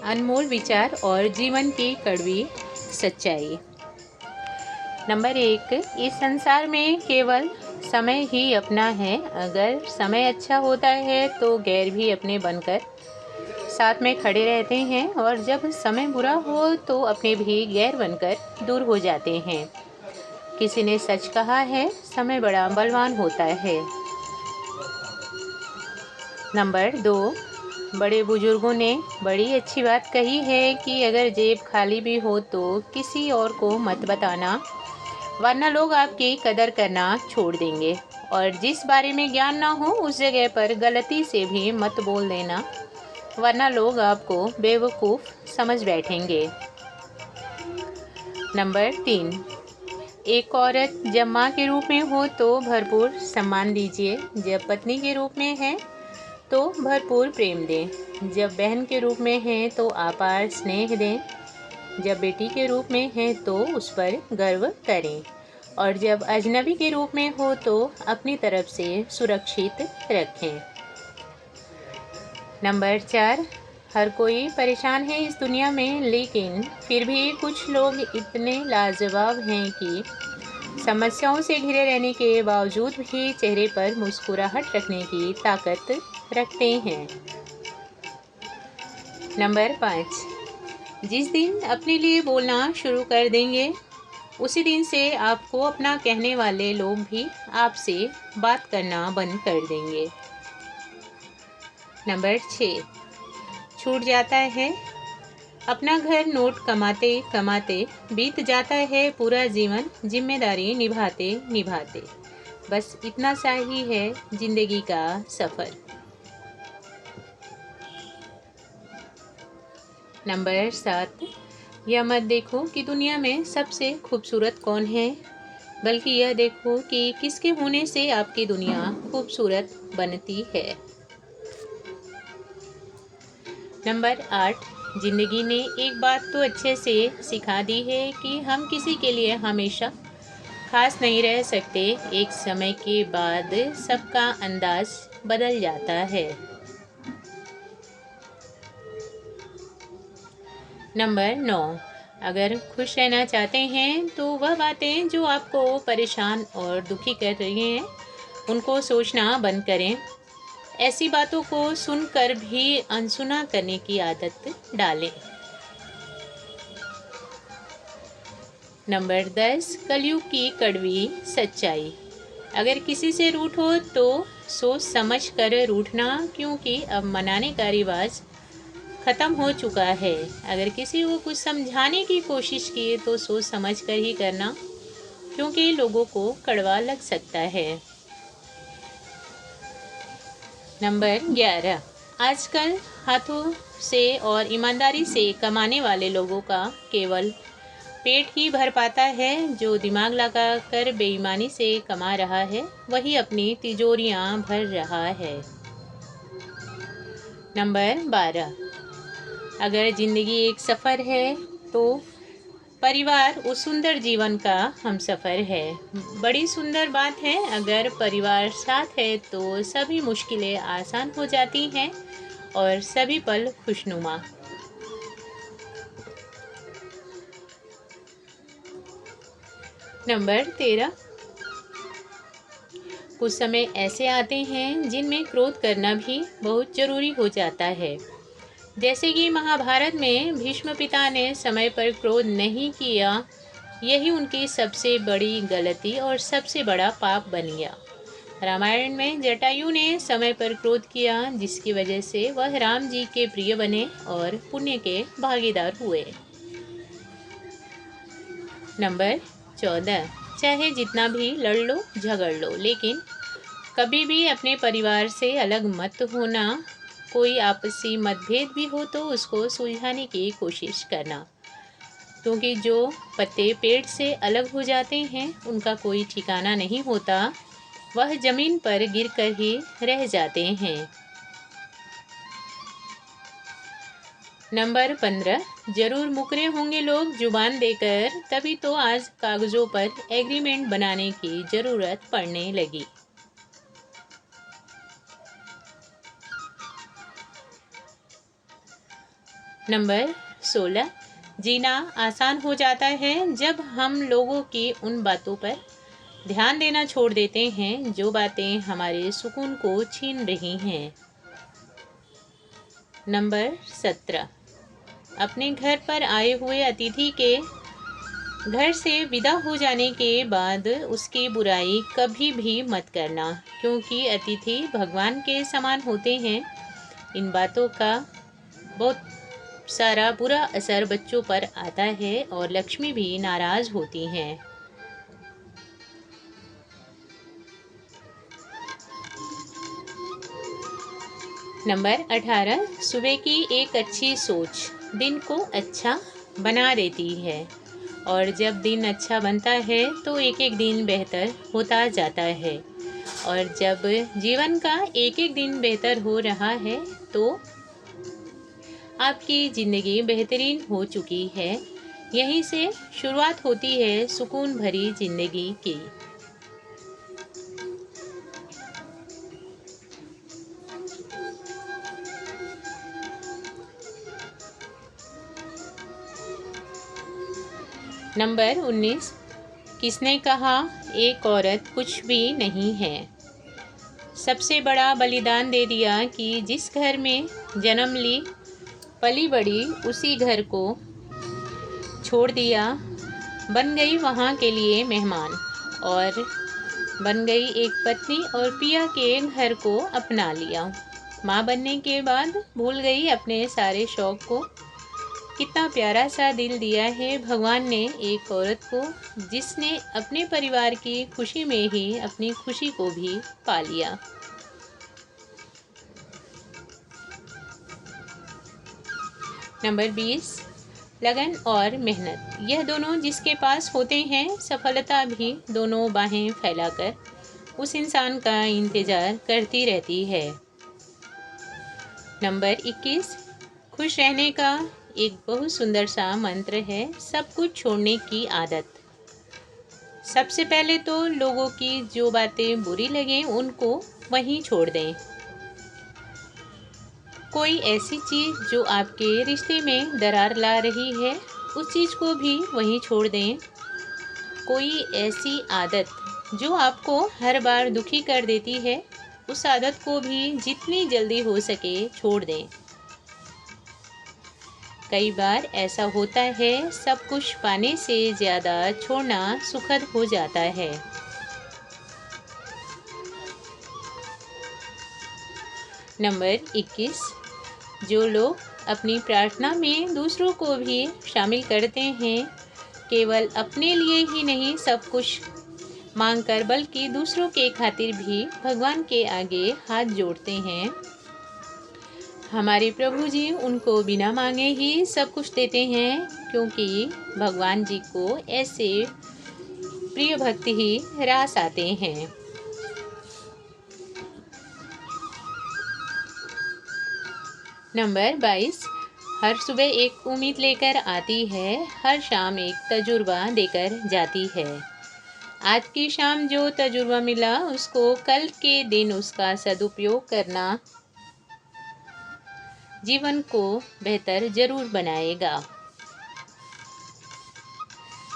अनमोल विचार और जीवन की कड़वी सच्चाई। नंबर 1, इस संसार में केवल समय ही अपना है। अगर समय अच्छा होता है तो गैर भी अपने बनकर साथ में खड़े रहते हैं, और जब समय बुरा हो तो अपने भी गैर बनकर दूर हो जाते हैं। किसी ने सच कहा है, समय बड़ा बलवान होता है। नंबर 2, बड़े बुजुर्गों ने बड़ी अच्छी बात कही है कि अगर जेब खाली भी हो तो किसी और को मत बताना, वरना लोग आपकी कदर करना छोड़ देंगे। और जिस बारे में ज्ञान ना हो उस जगह पर गलती से भी मत बोल देना, वरना लोग आपको बेवकूफ़ समझ बैठेंगे। नंबर 3, एक औरत जब माँ के रूप में हो तो भरपूर सम्मान दीजिए। जब पत्नी के रूप में है तो भरपूर प्रेम दें। जब बहन के रूप में है तो अपार स्नेह दें। जब बेटी के रूप में है तो उस पर गर्व करें। और जब अजनबी के रूप में हो तो अपनी तरफ से सुरक्षित रखें। नंबर 4, हर कोई परेशान है इस दुनिया में, लेकिन फिर भी कुछ लोग इतने लाजवाब हैं कि समस्याओं से घिरे रहने के बावजूद भी चेहरे पर मुस्कुराहट रखने की ताकत रखते हैं। नंबर 5, जिस दिन अपने लिए बोलना शुरू कर देंगे उसी दिन से आपको अपना कहने वाले लोग भी आपसे बात करना बंद कर देंगे। नंबर 6, छूट जाता है अपना घर नोट कमाते कमाते, बीत जाता है पूरा जीवन जिम्मेदारी निभाते निभाते। बस इतना सा ही है जिंदगी का सफ़र। नंबर 7, यह मत देखो कि दुनिया में सबसे खूबसूरत कौन है, बल्कि यह देखो कि किसके होने से आपकी दुनिया खूबसूरत बनती है। नंबर 8, जिंदगी ने एक बात तो अच्छे से सिखा दी है कि हम किसी के लिए हमेशा खास नहीं रह सकते। एक समय के बाद सबका अंदाज बदल जाता है। नंबर 9, अगर खुश रहना चाहते हैं तो वह बातें जो आपको परेशान और दुखी कर रही हैं उनको सोचना बंद करें। ऐसी बातों को सुनकर भी अनसुना करने की आदत डालें। नंबर 10, कलयुग की कड़वी सच्चाई। अगर किसी से रूठो तो सोच समझ कर रूठना, क्योंकि अब मनाने का रिवाज ख़त्म हो चुका है। अगर किसी को कुछ समझाने की कोशिश की तो सोच समझ कर ही करना, क्योंकि लोगों को कड़वा लग सकता है। नंबर 11, आजकल हाथों से और ईमानदारी से कमाने वाले लोगों का केवल पेट ही भर पाता है। जो दिमाग लगा कर बेईमानी से कमा रहा है वही अपनी तिजोरियां भर रहा है। नंबर 12, अगर ज़िंदगी एक सफ़र है तो परिवार उस सुंदर जीवन का हमसफ़र है। बड़ी सुंदर बात है, अगर परिवार साथ है तो सभी मुश्किलें आसान हो जाती हैं और सभी पल खुशनुमा। नंबर 13, कुछ समय ऐसे आते हैं जिनमें क्रोध करना भी बहुत ज़रूरी हो जाता है। जैसे कि महाभारत में भीष्म पिता ने समय पर क्रोध नहीं किया, यही उनकी सबसे बड़ी गलती और सबसे बड़ा पाप बन गया। रामायण में जटायु ने समय पर क्रोध किया, जिसकी वजह से वह राम जी के प्रिय बने और पुण्य के भागीदार हुए। नंबर 14, चाहे जितना भी लड़ लो झगड़ लो, लेकिन कभी भी अपने परिवार से अलग मत होना। कोई आपसी मतभेद भी हो तो उसको सुलझाने की कोशिश करना, क्योंकि जो पत्ते पेड़ से अलग हो जाते हैं उनका कोई ठिकाना नहीं होता, वह ज़मीन पर गिरकर ही रह जाते हैं। नंबर 15, ज़रूर मुकरे होंगे लोग जुबान देकर, तभी तो आज कागज़ों पर एग्रीमेंट बनाने की ज़रूरत पड़ने लगी। नंबर 16, जीना आसान हो जाता है जब हम लोगों की उन बातों पर ध्यान देना छोड़ देते हैं जो बातें हमारे सुकून को छीन रही हैं। नंबर 17, अपने घर पर आए हुए अतिथि के घर से विदा हो जाने के बाद उसकी बुराई कभी भी मत करना, क्योंकि अतिथि भगवान के समान होते हैं। इन बातों का बहुत सारा बुरा असर बच्चों पर आता है और लक्ष्मी भी नाराज होती हैं। नंबर 18, सुबह की एक अच्छी सोच दिन को अच्छा बना देती है और जब दिन अच्छा बनता है तो एक एक दिन बेहतर होता जाता है और जब जीवन का एक एक दिन बेहतर हो रहा है तो आपकी ज़िंदगी बेहतरीन हो चुकी है। यहीं से शुरुआत होती है सुकून भरी ज़िंदगी की। नंबर 19, किसने कहा एक औरत कुछ भी नहीं है। सबसे बड़ा बलिदान दे दिया कि जिस घर में जन्म ली पली बड़ी उसी घर को छोड़ दिया, बन गई वहाँ के लिए मेहमान और बन गई एक पत्नी और पिया के घर को अपना लिया। माँ बनने के बाद भूल गई अपने सारे शौक को। कितना प्यारा सा दिल दिया है भगवान ने एक औरत को, जिसने अपने परिवार की खुशी में ही अपनी खुशी को भी पा लिया। नंबर 20, लगन और मेहनत, यह दोनों जिसके पास होते हैं सफलता भी दोनों बाहें फैलाकर उस इंसान का इंतज़ार करती रहती है। नंबर 21, खुश रहने का एक बहुत सुंदर सा मंत्र है, सब कुछ छोड़ने की आदत। सबसे पहले तो लोगों की जो बातें बुरी लगें उनको वहीं छोड़ दें। कोई ऐसी चीज़ जो आपके रिश्ते में दरार ला रही है उस चीज़ को भी वहीं छोड़ दें। कोई ऐसी आदत जो आपको हर बार दुखी कर देती है उस आदत को भी जितनी जल्दी हो सके छोड़ दें। कई बार ऐसा होता है सब कुछ पाने से ज़्यादा छोड़ना सुखद हो जाता है। नंबर 21, जो लोग अपनी प्रार्थना में दूसरों को भी शामिल करते हैं, केवल अपने लिए ही नहीं सब कुछ मांगकर बल्कि दूसरों के खातिर भी भगवान के आगे हाथ जोड़ते हैं, हमारे प्रभु जी उनको बिना मांगे ही सब कुछ देते हैं, क्योंकि भगवान जी को ऐसे प्रिय भक्त ही रास आते हैं। नंबर 22, हर सुबह एक उम्मीद लेकर आती है, हर शाम एक तजुर्बा देकर जाती है। आज की शाम जो तजुर्बा मिला उसको कल के दिन उसका सदुपयोग करना जीवन को बेहतर जरूर बनाएगा।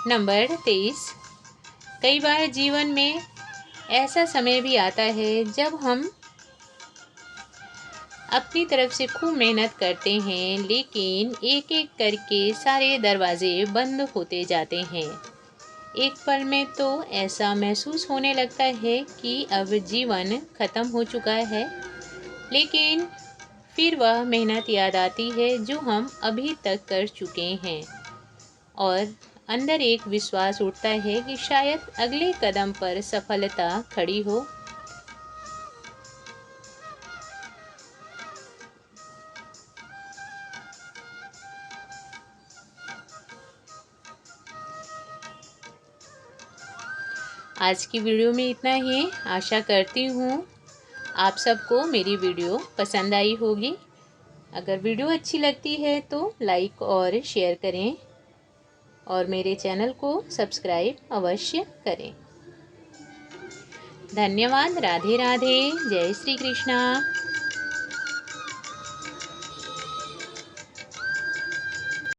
नंबर 23, कई बार जीवन में ऐसा समय भी आता है जब हम अपनी तरफ से खूब मेहनत करते हैं लेकिन एक एक करके सारे दरवाजे बंद होते जाते हैं। एक पल में तो ऐसा महसूस होने लगता है कि अब जीवन खत्म हो चुका है, लेकिन फिर वह मेहनत याद आती है जो हम अभी तक कर चुके हैं और अंदर एक विश्वास उठता है कि शायद अगले कदम पर सफलता खड़ी हो। आज की वीडियो में इतना ही। आशा करती हूँ आप सबको मेरी वीडियो पसंद आई होगी। अगर वीडियो अच्छी लगती है तो लाइक और शेयर करें और मेरे चैनल को सब्सक्राइब अवश्य करें। धन्यवाद। राधे राधे। जय श्री कृष्णा।